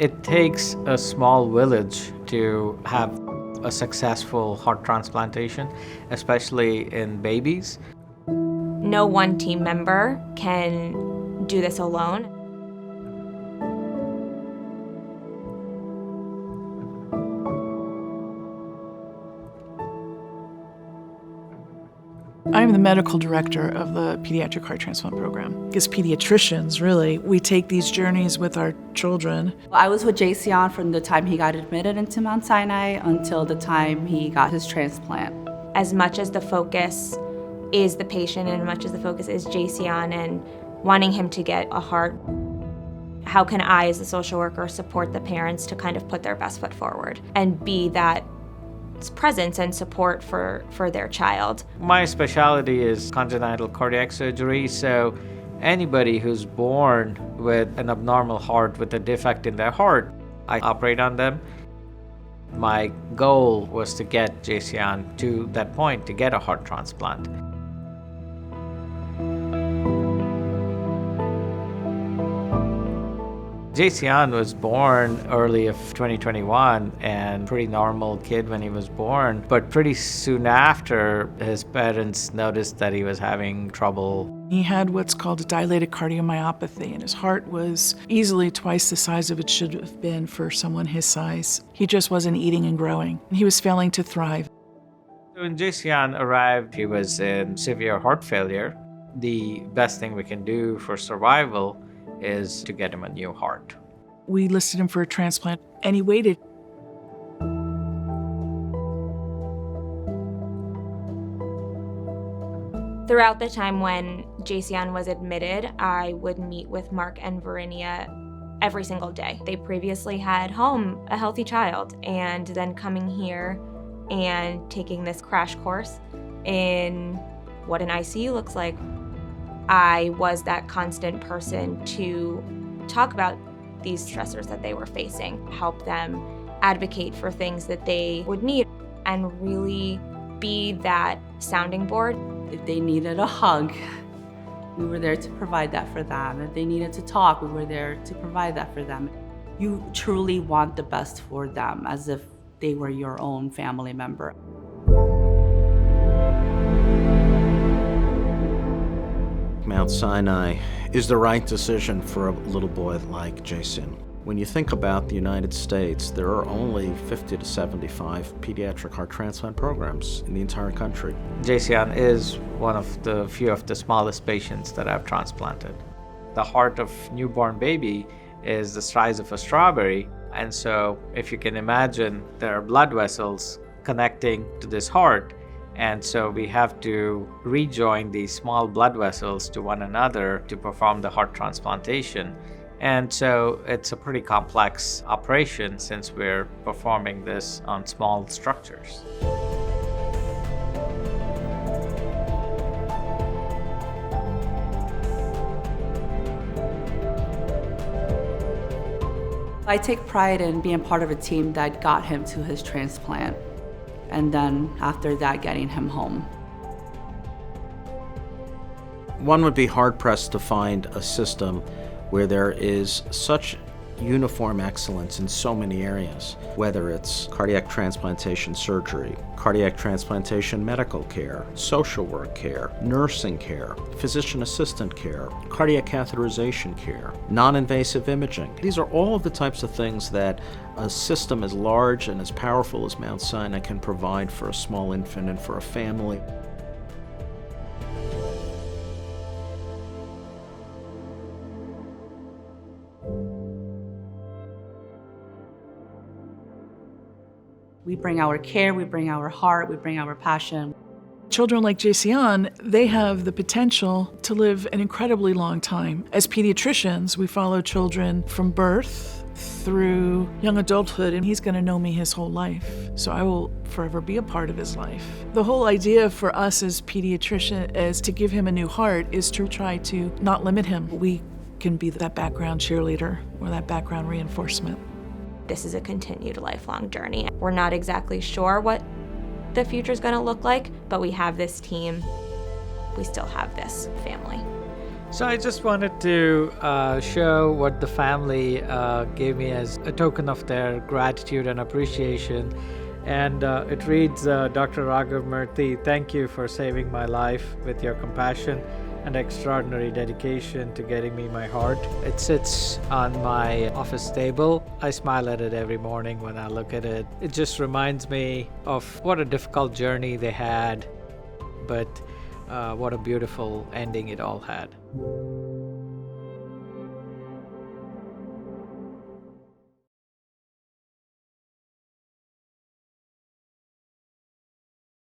It takes a small village to have a successful heart transplantation, especially in babies. No one team member can do this alone. I'm the medical director of the Pediatric Heart Transplant Program. As pediatricians, really, we take these journeys with our children. I was with Jayceon from the time he got admitted into Mount Sinai until the time he got his transplant. As much as the focus is the patient and as much as the focus is Jayceon and wanting him to get a heart, how can I, as a social worker, support the parents to kind of put their best foot forward and be that presence and support for their child? My specialty is congenital cardiac surgery, so anybody who's born with an abnormal heart, with a defect in their heart, I operate on them. My goal was to get Jayceon to that point, to get a heart transplant. Jayceon was born early of 2021 and pretty normal kid when he was born, but pretty soon after, his parents noticed that he was having trouble. He had what's called a dilated cardiomyopathy, and his heart was easily twice the size of it should have been for someone his size. He just wasn't eating and growing, and he was failing to thrive. When Jayceon arrived, he was in severe heart failure. The best thing we can do for survival is to get him a new heart. We listed him for a transplant, and he waited. Throughout the time when Jayceon was admitted, I would meet with Mark and Verinia every single day. They previously had home a healthy child, and then coming here and taking this crash course in what an ICU looks like, I was that constant person to talk about these stressors that they were facing, help them advocate for things that they would need, and really be that sounding board. If they needed a hug, we were there to provide that for them. If they needed to talk, we were there to provide that for them. You truly want the best for them, as if they were your own family member. Mount Sinai is the right decision for a little boy like Jayceon. When you think about the United States, there are only 50 to 75 pediatric heart transplant programs in the entire country. Jayceon is one of the few of the smallest patients that I've transplanted. The heart of newborn baby is the size of a strawberry, and so if you can imagine, there are blood vessels connecting to this heart, and so we have to rejoin these small blood vessels to one another to perform the heart transplantation. And so it's a pretty complex operation since we're performing this on small structures. I take pride in being part of a team that got him to his transplant, and then after that, getting him home. One would be hard-pressed to find a system where there is such uniform excellence in so many areas, whether it's cardiac transplantation surgery, cardiac transplantation medical care, social work care, nursing care, physician assistant care, cardiac catheterization care, non-invasive imaging. These are all of the types of things that a system as large and as powerful as Mount Sinai can provide for a small infant and for a family. We bring our care, we bring our heart, we bring our passion. Children like Jayceon, they have the potential to live an incredibly long time. As pediatricians, we follow children from birth through young adulthood, and he's going to know me his whole life. So I will forever be a part of his life. The whole idea for us as pediatricians is to give him a new heart, is to try to not limit him. We can be that background cheerleader or that background reinforcement. This is a continued lifelong journey. We're not exactly sure what the future is going to look like, but we have this team. We still have this family. So So I just wanted to show what the family gave me as a token of their gratitude and appreciation. And it reads, Dr. Raghav Murthy, thank you for saving my life with your compassion and extraordinary dedication to getting me my heart. It sits on my office table. I smile at it every morning when I look at it. It just reminds me of what a difficult journey they had, but what a beautiful ending it all had.